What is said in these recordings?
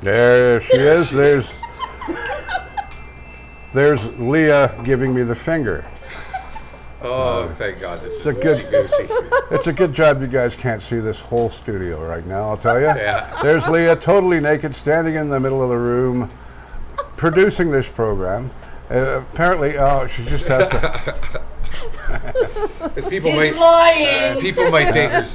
There she is. There's Leah giving me the finger. Oh, thank God, this is a good- loosey-goosey. It's a good job you guys can't see this whole studio right now, I'll tell you. Yeah. There's Leah, totally naked, standing in the middle of the room, producing this program. Apparently, she just has to... Because people He's lying. people might take him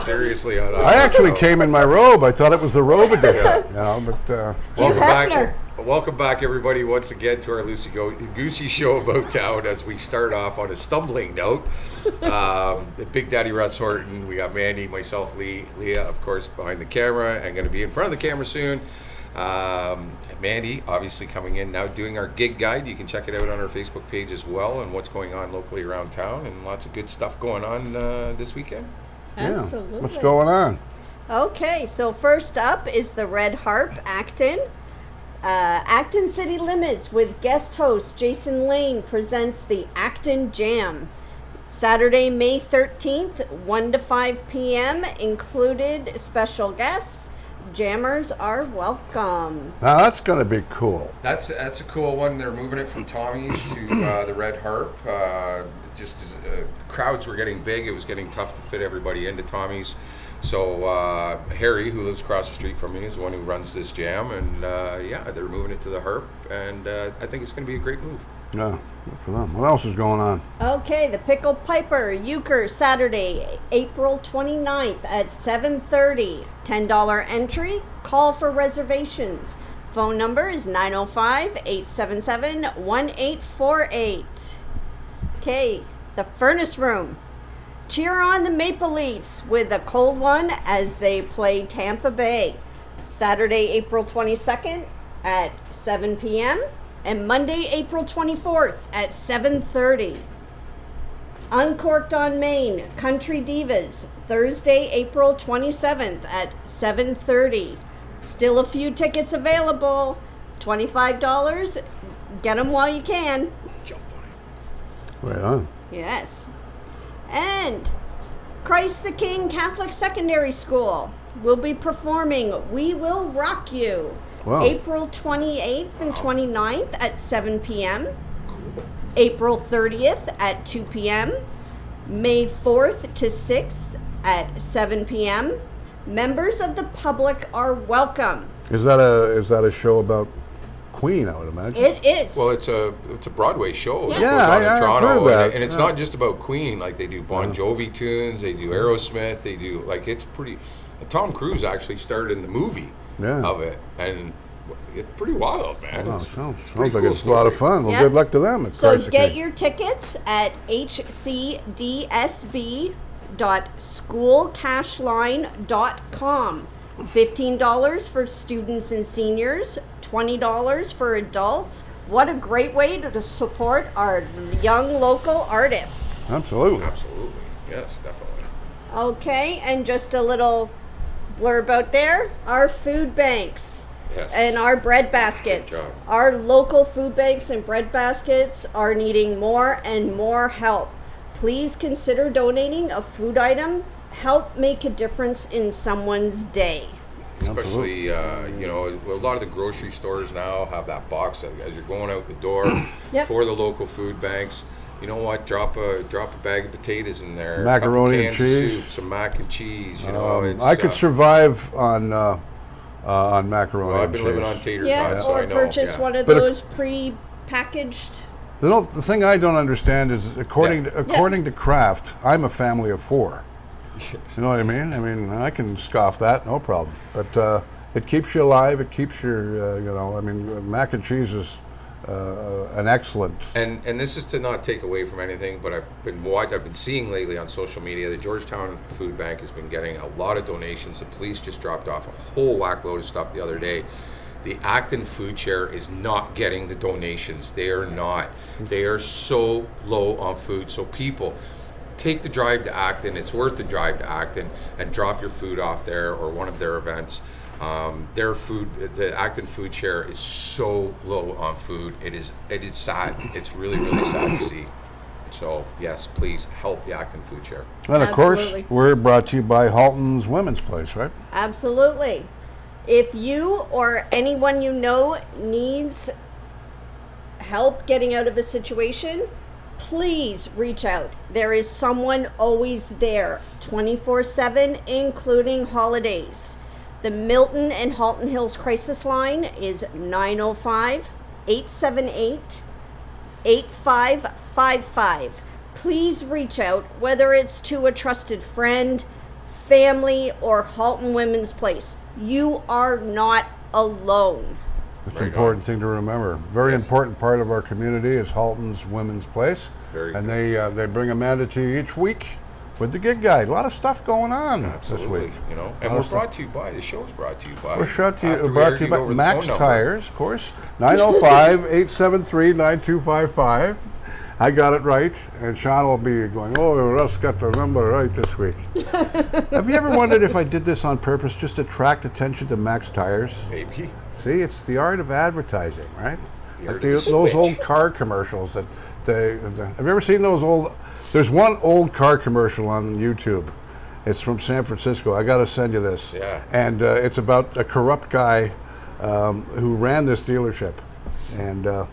seriously on. I actually came in my robe. I thought it was the robe edition, you know, but... Welcome Hefner. back. Welcome back, everybody, once again to our Loosey Goosey show about town as we start off on a stumbling note. Big Daddy Russ Horton, we got Mandy, myself, Leah, of course, behind the camera and going to be in front of the camera soon. Mandy, obviously coming in now doing our gig guide. You can check it out on our Facebook page as well and what's going on locally around town and lots of good stuff going on this weekend. Yeah. Absolutely. What's going on? Okay, so first up is the Red Harp, Acton. Acton City Limits with guest host Jason Lane presents the Acton Jam. Saturday, May 13th, 1 to 5 p.m. Included special guests. Jammers are welcome. Now, that's going to be cool. That's a cool one. They're moving it from Tommy's to the Red Harp. Just as crowds were getting big, it was getting tough to fit everybody into Tommy's. So Harry, who lives across the street from me, is the one who runs this jam, and yeah, they're moving it to the Harp, and I think it's going to be a great move. Yeah, good for them. What else is going on? Okay, the Pickle Piper, Euchre, Saturday, April 29th at 7:30. $10 entry. Call for reservations. Phone number is 905-877-1848. Okay, the Furnace Room. Cheer on the Maple Leafs with a cold one as they play Tampa Bay. Saturday, April 22nd at 7 p.m. and Monday, April 24th at 7:30. Uncorked on Main, Country Divas, Thursday, April 27th at 7:30. Still a few tickets available. $25. Get them while you can. Jump on it. Right on. Yes. And Christ the King Catholic Secondary School will be performing We Will Rock You. Wow. April 28th and 29th at 7 p.m. April 30th at 2 p.m. May 4th to 6th at 7 p.m. Members of the public are welcome. Is that a show about Queen, I would imagine? It is. Well, it's a Broadway show that Yeah, goes on in I've Toronto, heard that. and it's not just about Queen. Like they do Bon Jovi tunes, they do Aerosmith, they do it's pretty. Tom Cruise actually starred in the movie of it, and it's pretty wild, man. Oh, It's sounds pretty like cool it's a lot of story. fun. Well, Yep. good luck to them. At So Christ the get King. your tickets at hcdsb.schoolcashline.com. $15 for students and seniors, $20 for adults. What a great way to support our young local artists. Absolutely. Absolutely, yes, definitely. Okay, and just a little blurb out there. Our food banks Yes. and our bread baskets. Good job. Our local food banks and bread baskets are needing more and more help. Please consider donating a food item. Help make a difference in someone's day. Especially, you know, a lot of the grocery stores now have that box as you're going out the door Yep. for the local food banks. You know what? Drop a bag of potatoes in there. Macaroni a couple and cans of cheese. soup, some mac and cheese. You know, it's, I could survive on macaroni Well, I've and been cheese. living on tater Yeah, tots, so or I know. purchase yeah. one of But if- those pre-packaged. The thing I don't understand is, according to Kraft, I'm a family of 4. You know what I mean? I mean, I can scoff that, no problem. But it keeps you alive. It keeps your, you know, I mean, mac and cheese is an excellent. And this is to not take away from anything, but I've been seeing lately on social media the Georgetown Food Bank has been getting a lot of donations. The police just dropped off a whole whack load of stuff the other day. The Acton Food Share is not getting the donations. They are not. They are so low on food. So people, take the drive to Acton. It's worth the drive to Acton and drop your food off there or one of their events. Their food, the Acton Food Share is so low on food. It is sad. It's really, really sad to see. So yes, please help the Acton Food Share. And of course, Absolutely. we're brought to you by Halton's Women's Place, right? Absolutely. If you or anyone you know needs help getting out of a situation, please reach out. There is someone always there, 24/7, including holidays. The Milton and Halton Hills Crisis Line is 905-878-8555. Please reach out, whether it's to a trusted friend, family, or Halton Women's Place. You are not alone. It's an Right important on. thing to remember. Very Yes. important part of our community is Halton's Women's Place. Very and good. they bring Amanda to you each week with the gig guide. A lot of stuff going on Absolutely. this week. You know, A and lot we're of stuff. brought to you by, the show's brought to you by. We're brought to after you, we brought heard to you go by over the Max phone number. Tires, of course. 905-873-9255. I got it right, and Sean will be going, oh, Russ got the number right this week. Have you ever wondered if I did this on purpose just to attract attention to Max Tires? Maybe. See, it's the art of advertising, right? The Like art of the those switch. old car commercials have you ever seen those old? There's one old car commercial on YouTube. It's from San Francisco. I got to send you this. Yeah. And it's about a corrupt guy who ran this dealership, and the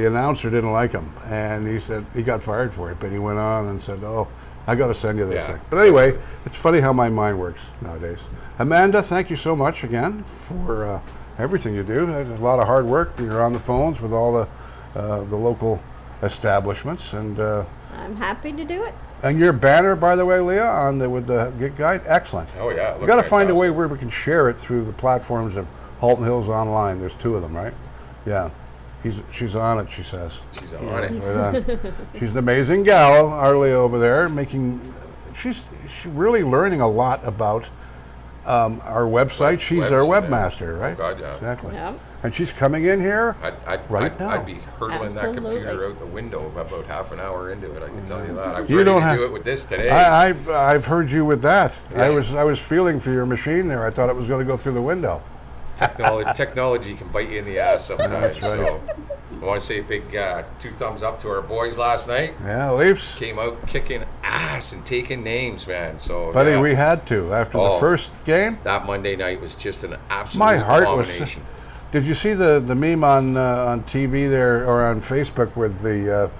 announcer didn't like him, and he said he got fired for it. But he went on and said, "Oh, I got to send you this Yeah. thing." But anyway, it's funny how my mind works nowadays. Amanda, thank you so much again for everything you do. It's a lot of hard work. You're on the phones with all the local establishments, and I'm happy to do it. your banner, by the way, Leah, with the gig guide, excellent. Oh yeah. We got to find a way where we can share it through the platforms of Halton Hills Online. There's 2 of them, right? Yeah. She's on it, she says. She's on it. Right on. She's an amazing gal, our Leah over there, she's really learning a lot about our website. She's our Website. webmaster, right? Oh, God, yeah. Exactly. Yeah. And she's coming in here. Right now. I'd be hurtling that Absolutely. computer out the window about half an hour into it. I can tell you that. I was You ready don't to have- do it with this today. I've heard you with that. Yeah. I was feeling for your machine there. I thought it was going to go through the window. Technology can bite you in the ass sometimes. That's right. So I want to say a big 2 thumbs up to our boys last night. Yeah, Leafs. Came out kicking ass and taking names, man. So Buddy, yeah, we had to after the Oh. first game. that Monday night was just an absolute My heart was. abomination. Did you see the meme on TV there or on Facebook with the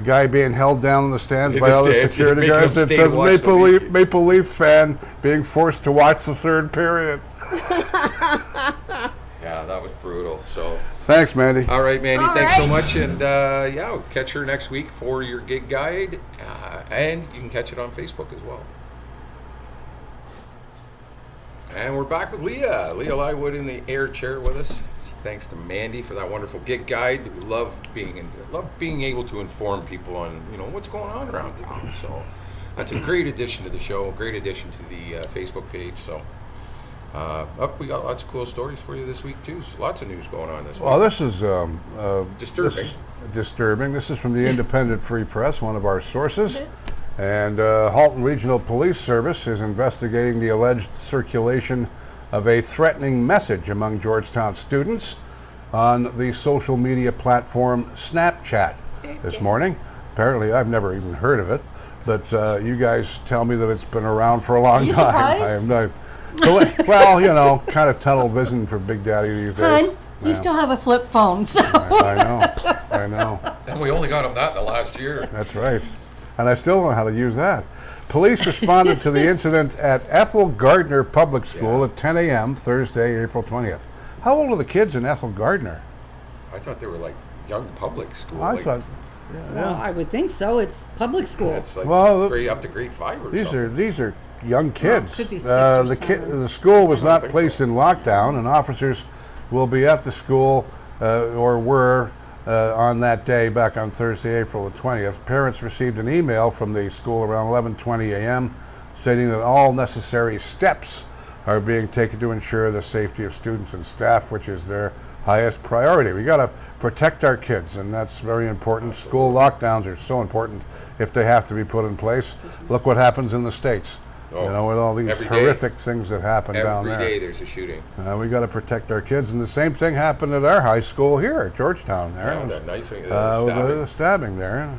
guy being held down in the stands In by the all the stands, security making guys him that stay says to watch the Maple Leaf fan being forced to watch the third period? Yeah, that was brutal. So, Thanks, Mandy. all right, Mandy, All thanks so right. much, and yeah, we'll catch her next week for your gig guide, and you can catch it on Facebook as well. And we're back with Leah Lywood in the air chair with us. Thanks to Mandy for that wonderful gig guide. We love being able to inform people on what's going on around town. So that's a great addition to the show. Great addition to the Facebook page. So we got lots of cool stories for you this week too. So lots of news going on this Well, week. this is Disturbing. Disturbing. This is from the Independent Free Press, one of our sources. And Halton Regional Police Service is investigating the alleged circulation of a threatening message among Georgetown students on the social media platform Snapchat this morning. Apparently, I've never even heard of it, but you guys tell me that it's been around for a long you time. surprised? I am not. Well, kind of tunnel vision for Big Daddy these days. Hun, you Yeah. still have a flip phone, so. I know. And we only got them that in the last year. That's right. And I still don't know how to use that. Police responded to the incident at Ethel Gardner Public School Yeah. at 10 a.m. Thursday, April 20th. How old are the kids in Ethel Gardner? I thought they were like young public school. I like, thought, Well, I would think so. It's public school. it's like Well, grade up to grade 5 or these something. are young kids. could be 6 or the 7. the school was I don't not think placed so. in lockdown, and officers will be at the school or were on that day back on Thursday, April the 20th. Parents received an email from the school around 11:20 a.m. stating that all necessary steps are being taken to ensure the safety of students and staff, which is their highest priority. We got to protect our kids, and that's very important. School lockdowns are so important if they have to be put in place. Look what happens in the States. Oh, With all these every day. horrific things that happen down Every there. day there's a shooting. We got to protect our kids, and the same thing happened at our high school here at Georgetown. There, Yeah, It was, that knifing, with stabbing. the stabbing there.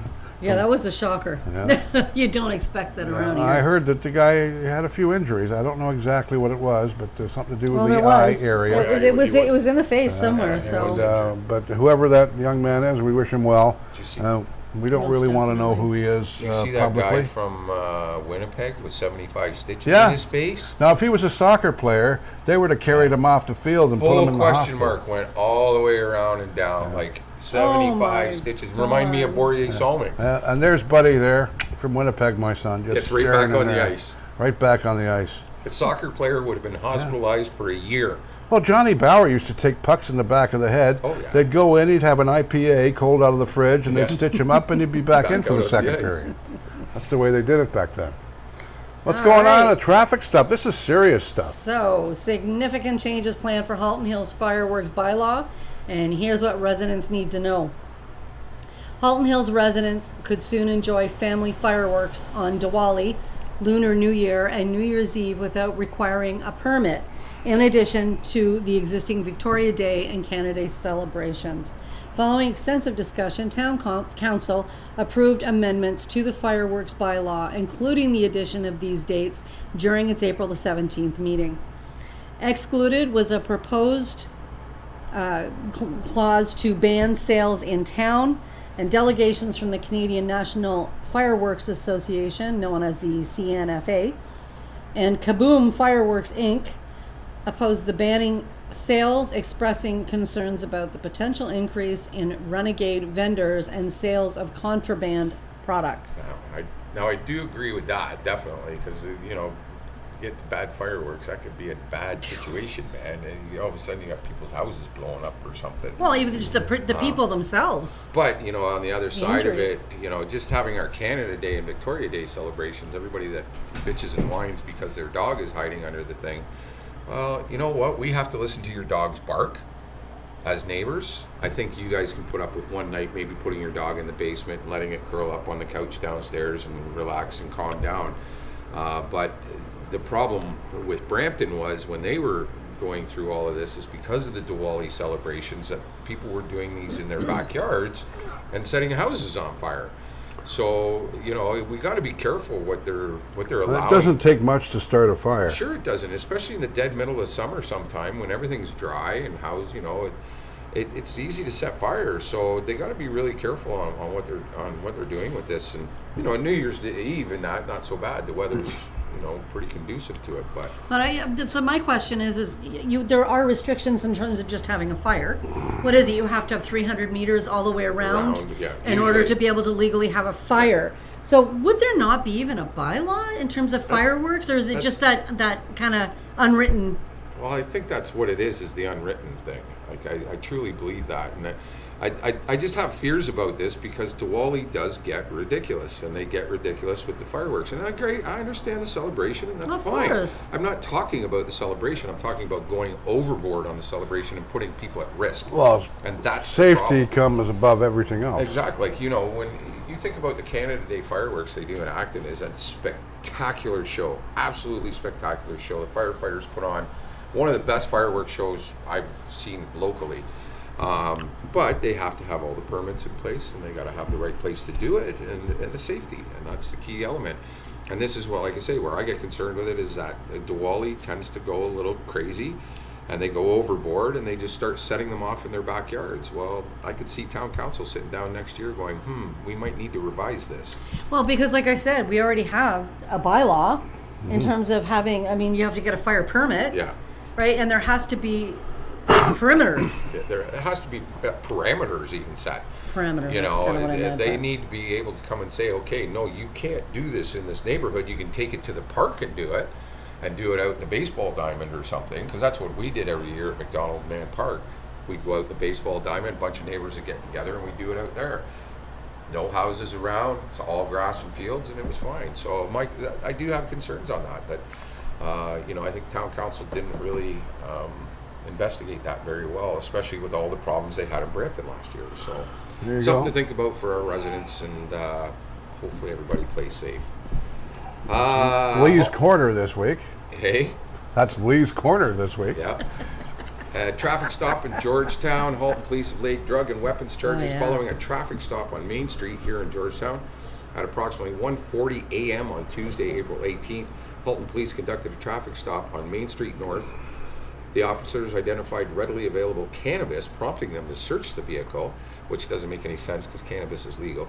Yeah, that was a shocker. Yeah. You don't expect that around here. I heard that the guy had a few injuries. I don't know exactly what it was, but something to do with Well, the there eye was. area. It was in the face somewhere. It So was, but whoever that young man is, we wish him well. Did you see, We don't Most really want to know definitely. who he is did you see that publicly. guy from Winnipeg with 75 stitches Yeah. in his face? Now, if he was a soccer player, they would have carried him off the field and put him Full in the question hospital. mark went all the way around and down, like 75 my stitches. Remind me of God. Borje Salmon. And there's Buddy there from Winnipeg, my son. Just Gets right staring back in on the there. ice. Right back on the ice. A soccer player would have been hospitalized for a year. Well, Johnny Bauer used to take pucks in the back of the head. Oh, yeah. They'd go in, he'd have an IPA cold out of the fridge, and Yeah. they'd stitch him up, and he'd be back in Back for out the on second the ice. period. That's the way they did it back then. What's All going on? right. The traffic stuff. This is serious stuff. So, significant changes planned for Halton Hills fireworks bylaw, and here's what residents need to know. Halton Hills residents could soon enjoy family fireworks on Diwali, Lunar New Year, and New Year's Eve without requiring a permit, in addition to the existing Victoria Day and Canada Day celebrations. Following extensive discussion, Town Council approved amendments to the fireworks bylaw, including the addition of these dates during its April the 17th meeting. Excluded was a proposed clause to ban sales in town, and delegations from the Canadian National Fireworks Association, known as the CNFA, and Kaboom Fireworks Inc. opposed the banning sales, expressing concerns about the potential increase in renegade vendors and sales of contraband products. Now I do agree with that, definitely, because, you know, you get the bad fireworks, that could be a bad situation, man. And all of a sudden you got people's houses blowing up or something. Well, even just the people themselves. But, you know, on the other side of injuries. it, you know, just having our Canada Day and Victoria Day celebrations, everybody that bitches and whines because their dog is hiding under the thing, well, you know what? We have to listen to your dog's bark as neighbors. I think you guys can put up with one night maybe putting your dog in the basement and letting it curl up on the couch downstairs and relax and calm down. But the problem with Brampton was when they were going through all of this is because of the Diwali celebrations that people were doing these in their backyards and setting houses on fire. So, you know, we got to be careful what they're allowing. It doesn't take much to start a fire. Sure it doesn't, especially in the dead middle of summer sometime when everything's dry and housed, you know, it's easy to set fires. So they got to be really careful on what they're doing with this. And, you know, New Year's Eve and not so bad. The weather's, you know, pretty conducive to it. But So my question is there are restrictions in terms of just having a fire. What is it? You have to have 300 meters all the way around yeah, in order usually. to be able to legally have a fire. So would there not be even a bylaw in terms of fireworks, or is it just that kind of unwritten? Well, I think that's what it is the unwritten thing. Like I truly believe that, and I just have fears about this because Diwali does get ridiculous, and they get ridiculous with the fireworks. And great, I understand the celebration, and that's Of fine. course. I'm not talking about the celebration. I'm talking about going overboard on the celebration and putting people at risk. Well, and that's the safety problem. comes above everything else. Exactly. Like, you know, when you think about the Canada Day fireworks they do in Acton, is a spectacular show, absolutely spectacular show. The firefighters put on one of the best fireworks shows I've seen locally. But they have to have all the permits in place, and they got to have the right place to do it, and the safety, and that's the key element. And this is what, like I say, where I get concerned with it is that Diwali tends to go a little crazy, and they go overboard, and they just start setting them off in their backyards. Well, I could see town council sitting down next year going, we might need to revise this. Well, because like I said, we already have a bylaw in terms of having. I mean, you have to get a fire permit. Yeah. Right, and there has to be perimeters. There has to be parameters even set. Parameters. You that's know, kinda what I meant, they but- need to be able to come and say, okay, no, you can't do this in this neighborhood. You can take it to the park and do it out in the baseball diamond or something, because that's what we did every year at McDonald Man Park. We'd go out the baseball diamond, a bunch of neighbors would get together, and we'd do it out there. No houses around, it's all grass and fields, and it was fine. So, Mike, I do have concerns on that. You know, I think town council didn't really investigate that very well, especially with all the problems they had in Brampton last year. So, There you something go. to think about for our residents, and hopefully everybody plays safe. Lee's Corner this week. Hey, That's Lee's Corner this week. yeah. Traffic stop in Georgetown. Halton Police have laid drug and weapons charges yeah. following a traffic stop on Main Street here in Georgetown. At approximately 1:40 a.m. on Tuesday, April 18th, Halton Police conducted a traffic stop on Main Street North. The officers identified readily available cannabis, prompting them to search the vehicle, which doesn't make any sense because cannabis is legal.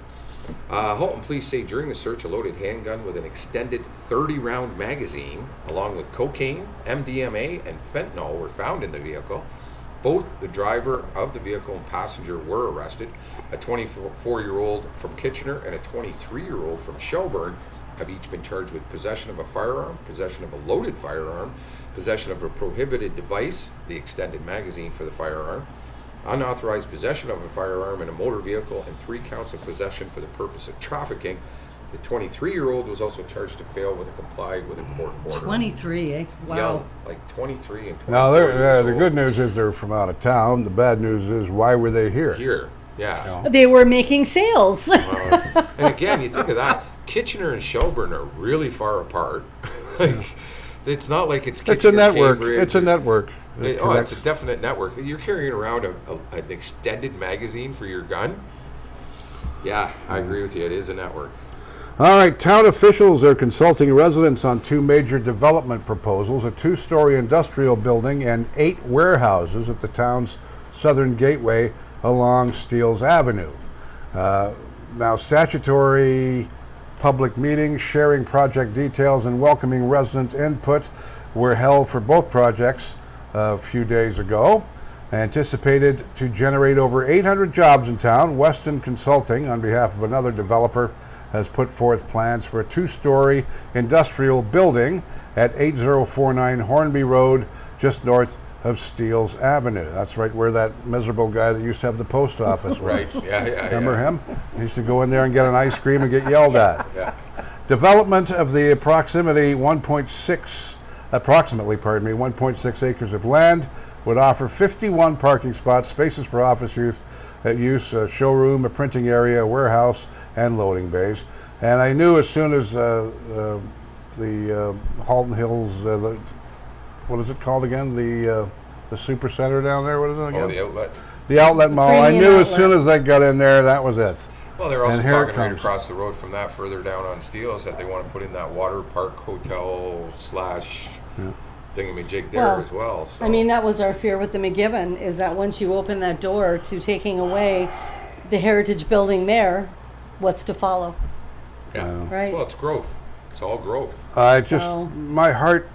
Halton Police say during the search, a loaded handgun with an extended 30-round magazine, along with cocaine, MDMA, and fentanyl were found in the vehicle. Both the driver of the vehicle and passenger were arrested. A 24-year-old from Kitchener and a 23-year-old from Shelburne have each been charged with possession of a firearm, possession of a loaded firearm, possession of a prohibited device, the extended magazine for the firearm, unauthorized possession of a firearm in a motor vehicle, and 3 counts of possession for the purpose of trafficking. The 23-year-old was also charged to fail with a complied with a court order. 23, eh? Wow. Young, like 23 and 24 Now, years the old. good news is they're from out of town. The bad news is, why were they here? Here, yeah. They were making sales. And again, you think of that, Kitchener and Shelburne are really far apart. Like, it's not like it's Kitchener, It's a network. Cambridge, It's a network. It it's connects. a definite network. You're carrying around an extended magazine for your gun. Yeah, I agree with you. It is a network. All right, town officials are consulting residents on 2 major development proposals, a 2-story industrial building and 8 warehouses at the town's southern gateway along Steeles Avenue. Now, statutory public meetings sharing project details and welcoming residents' input were held for both projects a few days ago. Anticipated to generate over 800 jobs in town, Weston Consulting, on behalf of another developer, has put forth plans for a 2-story industrial building at 8049 Hornby Road, just north of Steeles Avenue. That's right where that miserable guy that used to have the post office was. Right. Yeah. Remember him? He used to go in there and get an ice cream and get yelled at. Yeah. Development of the approximately 1.6 acres of land would offer 51 parking spots, spaces for office use, a showroom, a printing area, a warehouse, and loading bays. And I knew as soon as the Halton Hills, what is it called again? The super center down there. What is it again? Oh, the outlet. The outlet mall. I Premium knew as outlet. soon as I got in there, that was it. Well, they're also And here it talking right comes. across the road from that, further down on Steeles, that they want to put in that water park hotel / thingamajig there Well, as well. So. I mean, that was our fear with the McGibbon, is that once you open that door to taking away the heritage building there, what's to follow, yeah. right? Well, it's growth. It's all growth. So- My heart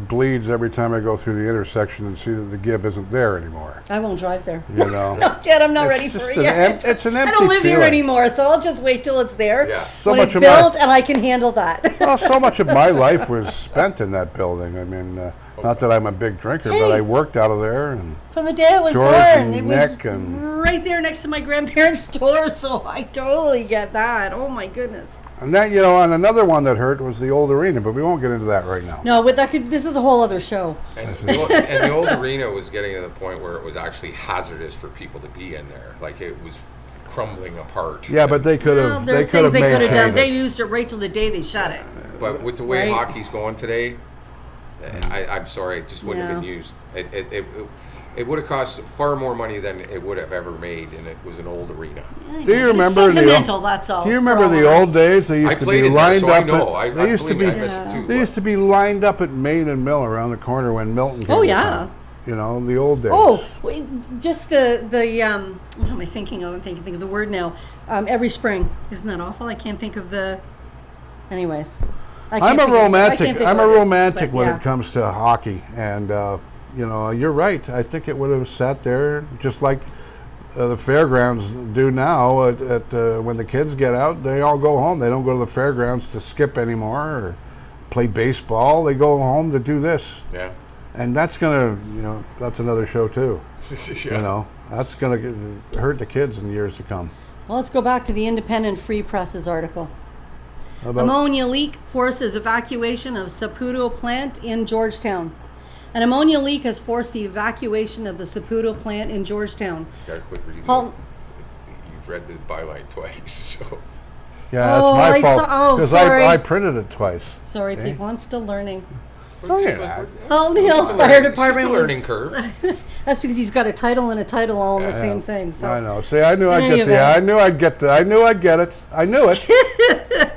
bleeds every time I go through the intersection and see that the Gib isn't there anymore. I won't drive there. You know, Yet I'm not It's ready for just it an yet. it's an I empty don't live here feeling. anymore, so I'll just wait till it's there. Yeah. So when much it's of my- built, and I can handle that. well, so much of my life was spent in that building. I mean, not that I'm a big drinker, but Hey. I worked out of there. And From the day I was George born, and it was Nick and- right there next to my grandparents' store, so I totally get that. Oh my goodness. that, you know, and another one that hurt was the old arena, but we won't get into that right now. No, but this is a whole other show. And the old arena was getting to the point where it was actually hazardous for people to be in there. Like, it was crumbling apart. Yeah, but they could Well, have. there's They could things have they could have done. maintained They it. used it right till the day they shut it. But with the way Right. hockey's going today, I'm sorry, it just wouldn't have been Yeah. used. It would have cost far more money than it would have ever made, and it was an old arena. Do you remember It's sentimental, that's all. Do you remember for the all of old us. days? They used I to played be in there, lined so I up. know. At, they used to be. I miss it too. They used to be lined up at Main and Mill around the corner when Milton came Oh, to yeah. town. You know, the old days. Oh, just the what am I thinking of? I'm thinking of the word now. Every spring. Isn't that awful? I can't think of the. Anyways. I I'm can't a think of- I romantic. can't think I'm of a it, romantic but when yeah. it comes to hockey, and you know, you're right. I think it would have sat there just like the fairgrounds do now. At when the kids get out, they all go home. They don't go to the fairgrounds to skip anymore or play baseball. They go home to do this, Yeah. and that's gonna, you know, that's another show too. Yeah. You know, that's gonna hurt the kids in years to come. Well, let's go back to the Independent Free Press's article. How about- Ammonia leak forces evacuation of Saputo plant in Georgetown. An ammonia leak has forced the evacuation of the Saputo plant in Georgetown. Gotta quit reading. Halt. You've read the byline twice, so. yeah, that's Oh, my I fault saw- oh, because sorry. I printed it twice. Sorry, See? people, I'm still learning. Oh, Just yeah. like- Halton Hills It's a Fire learning- it's just a Department was. learning curve. That's because he's got a title and a title all in the Yeah. same thing. So I know. See, I knew I'd any get the. event. I knew I'd get the. I knew I'd get it. I knew it.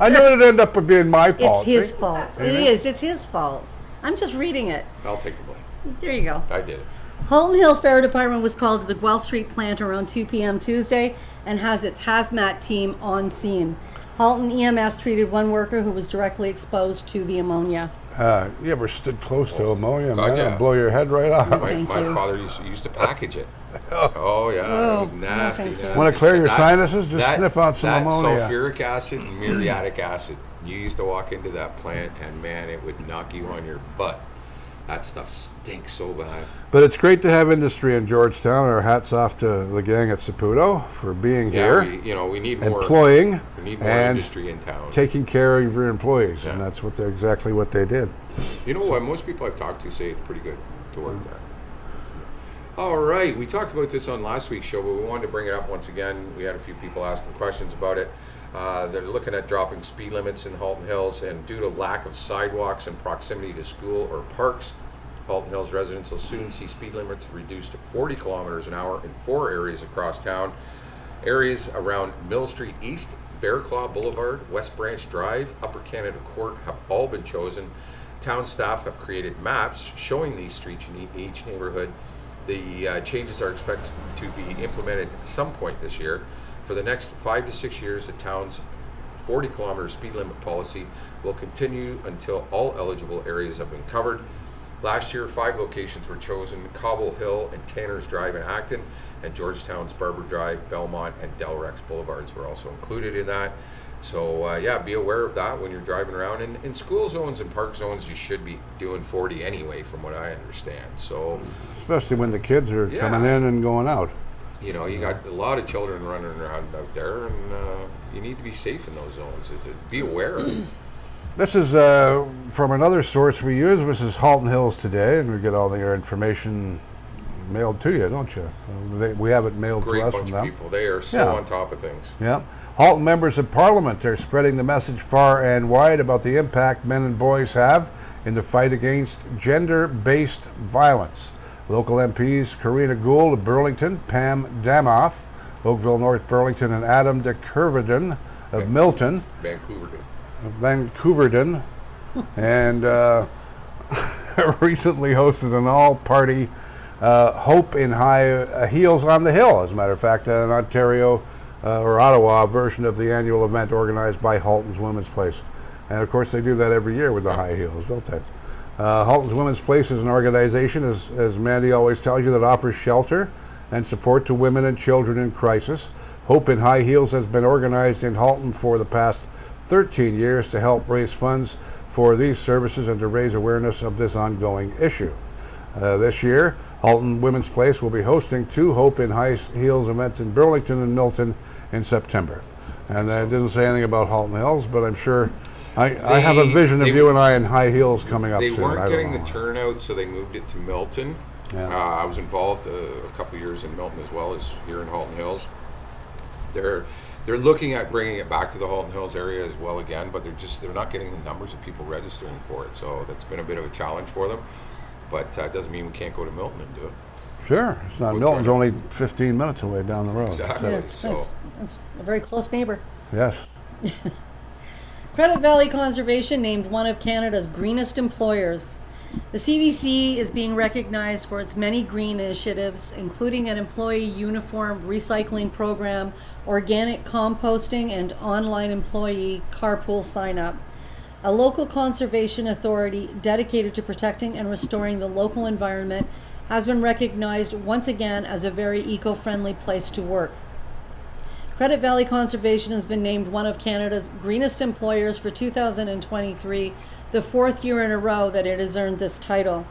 I knew it'd end up being my it's fault. his see? fault. See It me? is. It's his fault. I'm just reading it. I'll take the blame. There you go. I did it. Halton Hills Fire Department was called to the Guelph Street plant around 2 p.m. Tuesday and has its hazmat team on scene. Halton EMS treated one worker who was directly exposed to the ammonia. You ever stood close to ammonia, God, man? yeah. It'll blow your head right off. My Thank you. father used to package it. Oh yeah, it was Oh, nasty. thank you. nasty. Want to clear your That- sinuses? Just sniff on some that ammonia. sulfuric acid and muriatic acid. You used to walk into that plant, and man, it would knock you on your butt. That stuff stinks so bad. But it's great to have industry in Georgetown. Our hats off to the gang at Saputo for being here, We need more. employing, We need more and industry in town. taking care of your employees, and Yeah. that's exactly what they did. You know what? Most people I've talked to say it's pretty good to work there. All right, we talked about this on last week's show, but we wanted to bring it up once again. We had a few people asking questions about it. They're looking at dropping speed limits in Halton Hills, and due to lack of sidewalks and proximity to school or parks, Halton Hills residents will soon see speed limits reduced to 40 kilometers an hour in 4 areas across town. Areas around Mill Street East, Bear Claw Boulevard, West Branch Drive, Upper Canada Court have all been chosen. Town staff have created maps showing these streets in each neighborhood. The changes are expected to be implemented at some point this year. For the next 5 to 6 years, the town's 40-kilometer speed limit policy will continue until all eligible areas have been covered. Last year, 5 locations were chosen: Cobble Hill and Tanner's Drive in Acton, and Georgetown's Barber Drive, Belmont, and Del Rex Boulevards were also included in that. So be aware of that when you're driving around. In school zones and park zones, you should be doing 40 anyway, from what I understand. So, Especially when the kids are Yeah. coming in and going out. you know, you got a lot of children running around out there, and you need to be safe in those zones. Be aware. This is from another source we use. This is Halton Hills Today, and we get all their information mailed to you, don't you? We have it mailed Great to us bunch from of them. people. They are so Yeah. on top of things. Yeah. Halton members of Parliament are spreading the message far and wide about the impact men and boys have in the fight against gender-based violence. Local MPs Karina Gould of Burlington, Pam Damoff, Oakville North Burlington, and Adam de Kervenden of Milton, Vancouverton, and recently hosted an all-party Hope in High Heels on the Hill. As a matter of fact, an Ontario or Ottawa version of the annual event organized by Halton's Women's Place. And of course, they do that every year with the high heels, don't they? Halton's Women's Place is an organization, as Mandy always tells you, that offers shelter and support to women and children in crisis. Hope in High Heels has been organized in Halton for the past 13 years to help raise funds for these services and to raise awareness of this ongoing issue. This year, Halton Women's Place will be hosting 2 Hope in High Heels events in Burlington and Milton in September. And it didn't say anything about Halton Hills, but I'm sure I have a vision of you and I in high heels coming up They soon. weren't I don't getting know. the turnout, so they moved it to Milton. Yeah. I was involved a couple of years in Milton as well as here in Halton Hills. They're looking at bringing it back to the Halton Hills area as well again, but they're not getting the numbers of people registering for it. So that's been a bit of a challenge for them. But it doesn't mean we can't go to Milton and do it. Sure. It's not. We'll Milton's try. only 15 minutes away down the road. Exactly. Yeah, So that's a very close neighbor. Yes. Credit Valley Conservation named one of Canada's greenest employers. The CVC is being recognized for its many green initiatives, including an employee uniform recycling program, organic composting, and online employee carpool sign-up. A local conservation authority dedicated to protecting and restoring the local environment has been recognized once again as a very eco-friendly place to work. Credit Valley Conservation has been named one of Canada's greenest employers for 2023, the 4th year in a row that it has earned this title.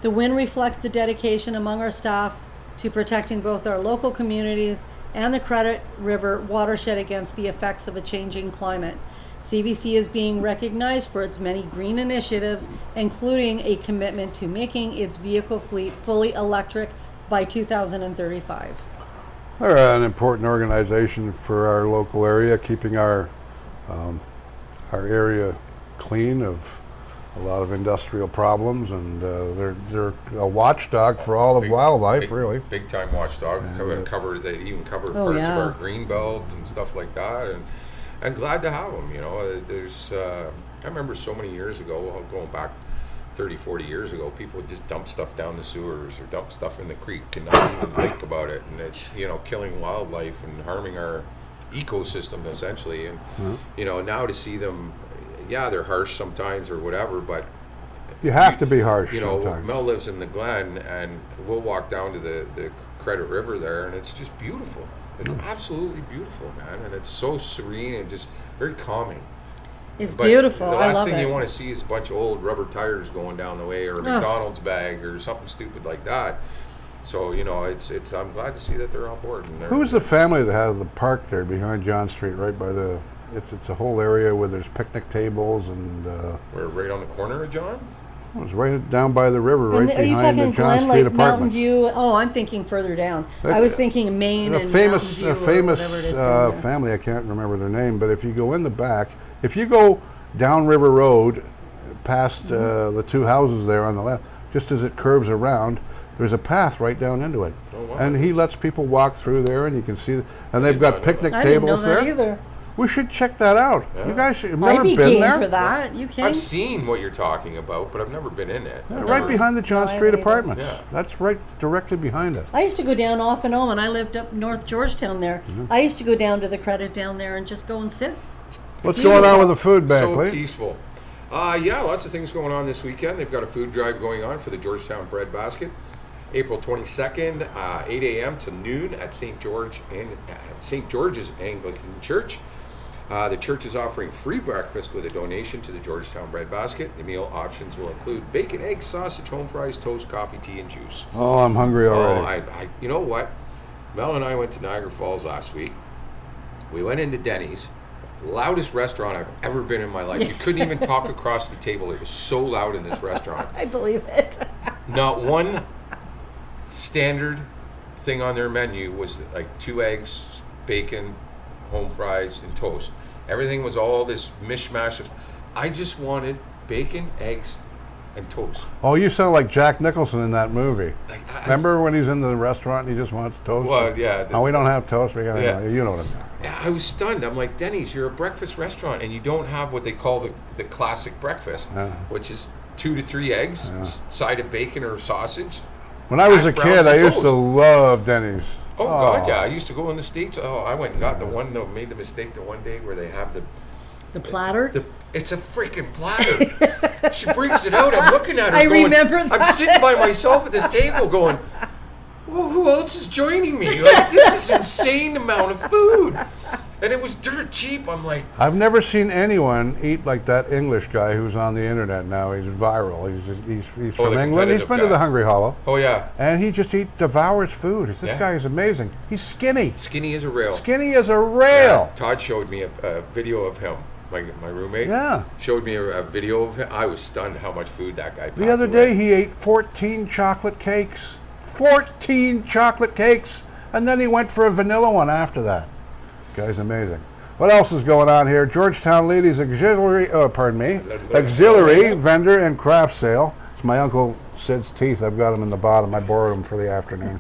The win reflects the dedication among our staff to protecting both our local communities and the Credit River watershed against the effects of a changing climate. CVC is being recognized for its many green initiatives, including a commitment to making its vehicle fleet fully electric by 2035. They're an important organization for our local area, keeping our area clean of a lot of industrial problems, and they're a watchdog for all of wildlife, really. Big time watchdog. They even cover Oh, parts yeah. of our green belt and stuff like that, and I'm glad to have them. You know, I remember so many years ago, going back 30, 40 years ago, people would just dump stuff down the sewers or dump stuff in the creek and not even think about it, and it's, you know, killing wildlife and harming our ecosystem essentially. And you know, now to see them, yeah, they're harsh sometimes or whatever, but You have to be harsh you know, sometimes. Mel lives in the Glen, and we'll walk down to the Credit River there, and it's just beautiful. It's absolutely beautiful, man, and it's so serene and just very calming. It's But beautiful. The I last love thing it. you want to see is a bunch of old rubber tires going down the way, or a McDonald's bag, or something stupid like that. So you know, it's. I'm glad to see that they're on board. And Who's the family that has the park there behind John Street, right by the? It's a whole area where there's picnic tables and. We're right on the corner of John. It was right down by the river, right And are you behind the talking John Glen, Street like Mountain apartments. View? Oh, I'm thinking further down. I was thinking Maine and Mountain View or famous whatever it is down there. family. I can't remember their name, but if you go in the back, if you go down River Road, past the two houses there on the left, just as it curves around, there's a path right down into it, Oh, wow. and he lets people walk through there, and you can see. And they've got not know picnic I didn't know tables that there. either. We should check that out. Yeah. You guys have I'd never be been game there? for that. You can. I've seen what you're talking about, but I've never been in it. Yeah, I've right never- behind the John No, I Street haven't either. apartments. Yeah. That's right directly behind it. I used to go down off and on when I lived up North Georgetown there. I used to go down to the Credit down there and just go and sit. What's going on with the food bank, So Lee? peaceful. Yeah, lots of things going on this weekend. They've got a food drive going on for the Georgetown Bread Basket. April 22nd, 8 a.m. to noon at St. George's Anglican Church. The church is offering free breakfast with a donation to the Georgetown Bread Basket. The meal options will include bacon, eggs, sausage, home fries, toast, coffee, tea, and juice. Oh, I'm hungry already. You know what? Mel and I went to Niagara Falls last week. We went into Denny's, loudest restaurant I've ever been in my life. You couldn't even talk across the table. It was so loud in this restaurant. I believe it. Not one standard thing on their menu was like 2 eggs, bacon, home fries, and toast. Everything was all this mishmash of. I just wanted bacon, eggs, and toast. Oh, you sound like Jack Nicholson in that movie. Like, Remember when he's in the restaurant and he just wants toast? Well, yeah. Oh, we don't have toast. We got Yeah. you know what I'm saying. Yeah, I was stunned. I'm like, Denny's, you're a breakfast restaurant, and you don't have what they call the classic breakfast, Yeah. which is 2 to 3 eggs, side of bacon or sausage. When I was a Hash browns kid, and I used to toast. love Denny's. Oh, God, yeah. I used to go in the States. Oh, I went and got the one that made the mistake the one day where they have The platter? it's a freaking platter. She brings it out. I'm looking at her I going, remember I'm that. sitting by myself at this table going, well, who else is joining me? Like, this is insane amount of food. And it was dirt cheap. I'm like, I've never seen anyone eat like that English guy who's on the internet now. He's viral. He's Oh, from the England. He's competitive been to guy. the Hungry Hollow. oh, yeah. And he just devours food. This Yeah. guy is amazing. He's skinny. Skinny as a rail. Skinny as a Yeah, rail. Todd showed me a video of him. My roommate Yeah. showed me a video of him. I was stunned how much food that guy packed The other away. day he ate 14 chocolate cakes. 14 chocolate cakes. And then he went for a vanilla one after that. Guy's amazing. What else is going on here? Georgetown Ladies Auxiliary, Auxiliary Vendor and Craft Sale. It's my Uncle Sid's teeth. I've got them in the bottom. I borrowed them for the afternoon.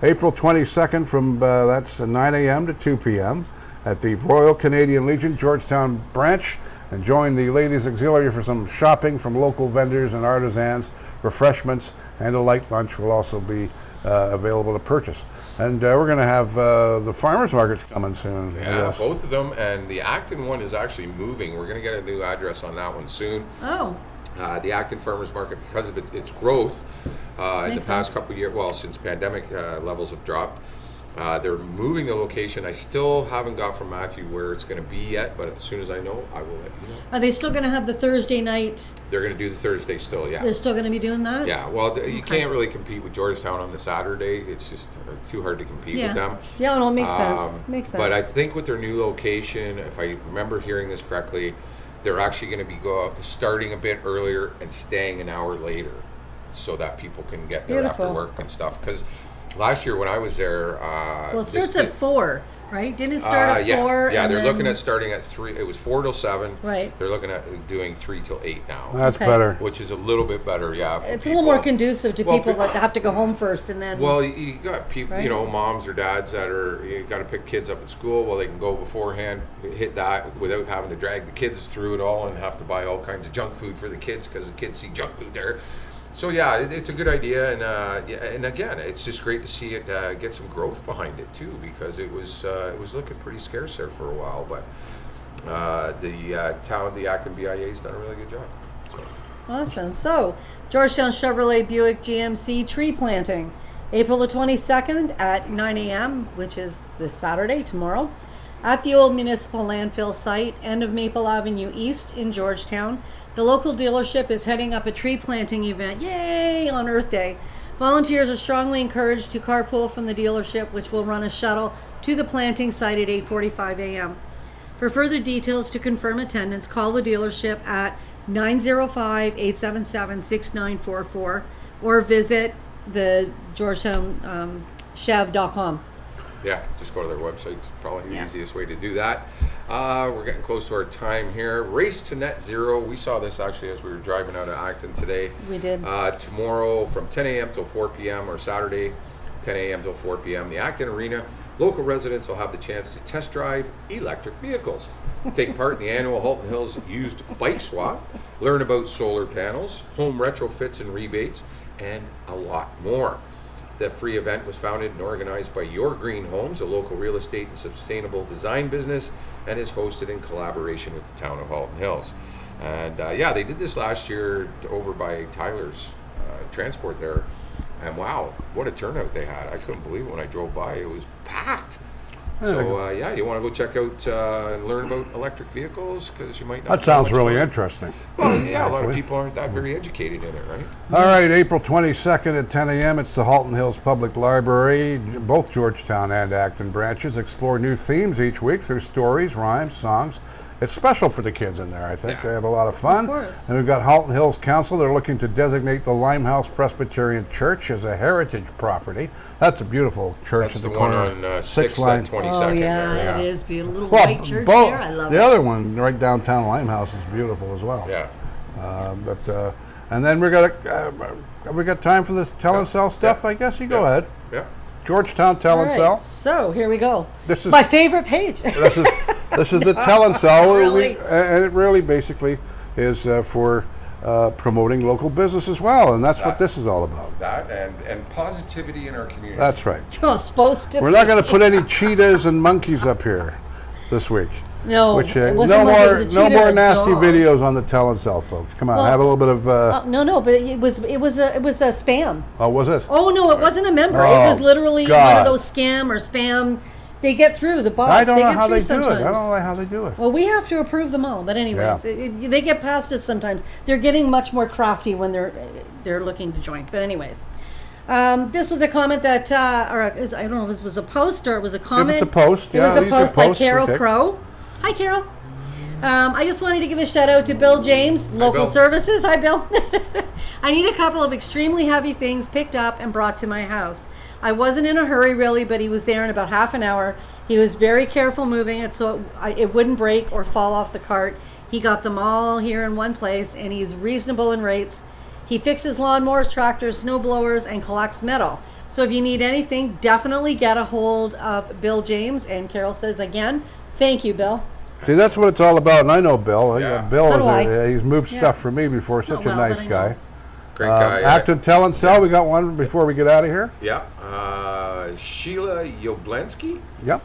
April 22nd from, that's 9 a.m. to 2 p.m. at the Royal Canadian Legion Georgetown branch. And join the Ladies Auxiliary for some shopping from local vendors and artisans. Refreshments and a light lunch will also be available to purchase. And we're going to have the farmers markets coming soon. I Yeah, guess. both of them. And the Acton one is actually moving. We're going to get a new address on that one soon. Oh, The Acton Farmers Market, because of its growth in the Makes past sense. couple of years, well, since pandemic levels have dropped, they're moving the location. I still haven't got from Matthew where it's going to be yet, but as soon as I know, I will let you know. are they still going to have the Thursday night? They're going to do the Thursday still, yeah. They're still going to be doing that? Yeah, well, you can't really compete with Georgetown on the Saturday. It's just too hard to compete Yeah. with them. Yeah, no, it makes sense. Makes sense. But I think with their new location, if I remember hearing this correctly, they're actually going to be starting a bit earlier and staying an hour later, so that people can get there after Beautiful. work and stuff. Because last year when I was there, well, it starts at 4. right? Didn't it start at 4? Yeah, and they're then- looking at starting at 3. It was 4 till 7. Right. They're looking at doing 3 till 8 now, That's Okay. better. which is a little bit better. Yeah, for It's a little more people. conducive to Well, people pe- that have to go home first and then. Well, you got people, Right. moms or dads that you got to pick kids up at school. Well, they can go beforehand, hit that without having to drag the kids through it all and have to buy all kinds of junk food for the kids because the kids see junk food there. So yeah, it's a good idea, and again, it's just great to see it get some growth behind it too, because it was looking pretty scarce there for a while, but the Acton BIA's done a really good job. Awesome. So, Georgetown Chevrolet Buick GMC tree planting, April the 22nd at 9 a.m., which is this Saturday, tomorrow, at the old municipal landfill site, end of Maple Avenue East in Georgetown. The local dealership is heading up a tree planting event, yay, on Earth Day. Volunteers are strongly encouraged to carpool from the dealership, which will run a shuttle to the planting site at 8:45 a.m. For further details to confirm attendance, call the dealership at 905-877-6944 or visit the georgetownchev.com. Yeah, just go to their website. It's probably the Yeah. easiest way to do that. We're getting close to our time here. Race to Net Zero. We saw this actually as we were driving out of Acton today. We did. Tomorrow from 10 a.m. till 4 p.m. or Saturday 10 a.m. till 4 p.m. The Acton Arena. Local residents will have the chance to test drive electric vehicles, take part in the annual Halton Hills Used Bike Swap, learn about solar panels, home retrofits and rebates, and a lot more. The free event was founded and organized by Your Green Homes, a local real estate and sustainable design business, and is hosted in collaboration with the town of Halton Hills. And they did this last year over by Tyler's transport there. And wow, what a turnout they had. I couldn't believe it when I drove by. It was packed. So you want to go check out and learn about electric vehicles, because you might not. That sounds know much really about it. interesting. Well, yeah, a lot of Actually. people aren't that very educated in it, right? All right, April 22nd at 10 a.m. It's the Halton Hills Public Library. Both Georgetown and Acton branches explore new themes each week through stories, rhymes, songs. It's special for the kids in there, I think. Yeah. They have a lot of fun. Of course. And we've got Halton Hills Council. They're looking to designate the Limehouse Presbyterian Church as a heritage property. That's a beautiful church That's at the the one corner. on 6th line. and 22nd. Oh, yeah, there, it is beautiful. Little Well, white church both, there. I love the it. other one right downtown Limehouse is beautiful as well. Yeah. And then we got time for this tell and sell stuff. Yeah. I guess you go Yeah. ahead. Yeah. Georgetown tell All and right, sell. so here we go. This is- my favorite page. This is the tell and sell, Really? and it really basically is for promoting local business as well, and that's what this is all about. That and positivity in our community. That's right. You're supposed to. We're not going to put any cheetahs and monkeys up here this week. No, Which it no wasn't like it more was a no cheetah more or a nasty dog. videos on the tell and sell, folks. Come on, Well, have a little bit of. No, but it was a spam. Oh, was it? Oh no, it wasn't a member. Oh, It was literally one God. of those scam or spam. They get through the bots. I don't know get how through they do sometimes. it. I don't know how they do it. Well, we have to approve them all, but anyways, Yeah. they get past us sometimes. They're getting much more crafty when they're looking to join. But anyways, this was a comment that, I don't know if this was a post or it was a comment. a post, it was yeah, a these are post by posts we Carol take. Crow. Hi, Carol. I just wanted to give a shout out to Bill James, Local Bill. Services. Hi, Bill. I need a couple of extremely heavy things picked up and brought to my house. I wasn't in a hurry really, but he was there in about half an hour. He was very careful moving it so it wouldn't break or fall off the cart. He got them all here in one place, and he's reasonable in rates. He fixes lawnmowers, tractors, snow blowers, and collects metal. So if you need anything, definitely get a hold of Bill James. And Carol says again, thank you, Bill. See, that's what it's all about, and I know Bill. Yeah. Bill So do I. he's moved Yeah. stuff for me before. Such well, a nice but I guy. know. Great guy. Acton Tell and Sell. We got one before we get out of here. Yeah. Sheila Yoblensky. Yep.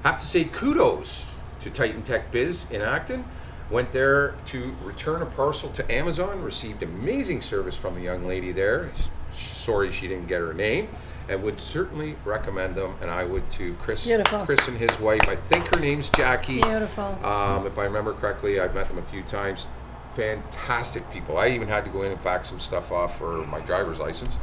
Have to say kudos to Titan Tech Biz in Acton. Went there to return a parcel to Amazon. Received amazing service from the young lady there. Sorry she didn't get her name. And would certainly recommend them. And I would to Chris. Beautiful. Chris and his wife. I think her name's Jackie. Beautiful. If I remember correctly, I've met them a few times. Fantastic people. I even had to go in and fax some stuff off for my driver's license.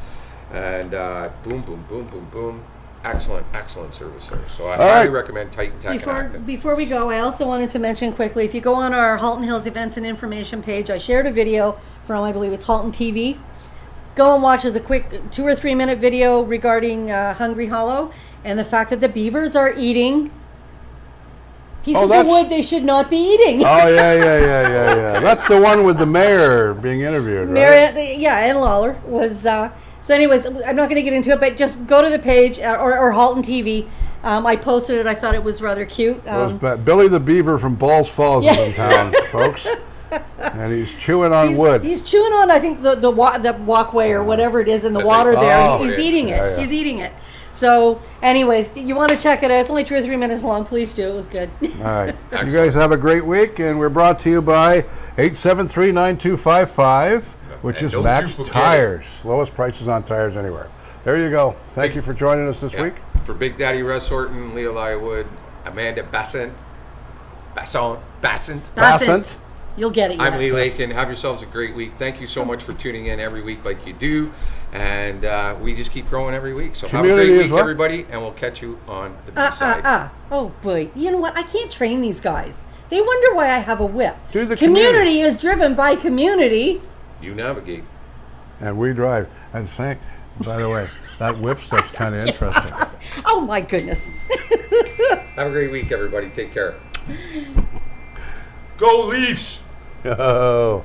And boom, boom, boom, boom, boom. Excellent service there. So I highly right. recommend Titan Tech in Acton. Before we go, I also wanted to mention quickly, if you go on our Halton Hills events and information page, I shared a video from, I believe it's Halton TV. Go and watch as a quick 2 or 3 minute video regarding Hungry Hollow and the fact that the beavers are eating Pieces of that's- wood they should not be eating. Oh yeah. That's the one with the mayor being interviewed, right? Marriott, yeah, and Lawler was. So, anyways, I'm not going to get into it, but just go to the page or Halton TV. I posted it. I thought it was rather cute. Billy the Beaver from Balls Falls is Yeah. in town, folks, and he's chewing on wood. He's chewing on, I think, the walkway or whatever it is in the water there. Oh, He's yeah. eating it. Yeah. He's eating it. So, anyways, you want to check it out. It's only 2 or 3 minutes long. Please do. It was good. All right. Excellent. You guys have a great week, and we're brought to you by 873-9255, which And is don't Max you forget Tires. Lowest prices on tires anywhere. There you go. Thank you for joining us this Yeah. week. For Big Daddy Russ Horton, Leo Lywood, Amanda Bassant. Bassant. You'll get it. I'm yet. Lee Lakin. Have yourselves a great week. Thank you so much for tuning in every week like you do. And we just keep growing every week. So have a Community great as week, well. everybody. And we'll catch you on the B-side. Oh boy, you know what? I can't train these guys. They wonder why I have a whip. Do the community is driven by community. You navigate. And we drive. And by the way, that whip stuff's kind of interesting. Oh my goodness. Have a great week, everybody. Take care. Go Leafs! Oh.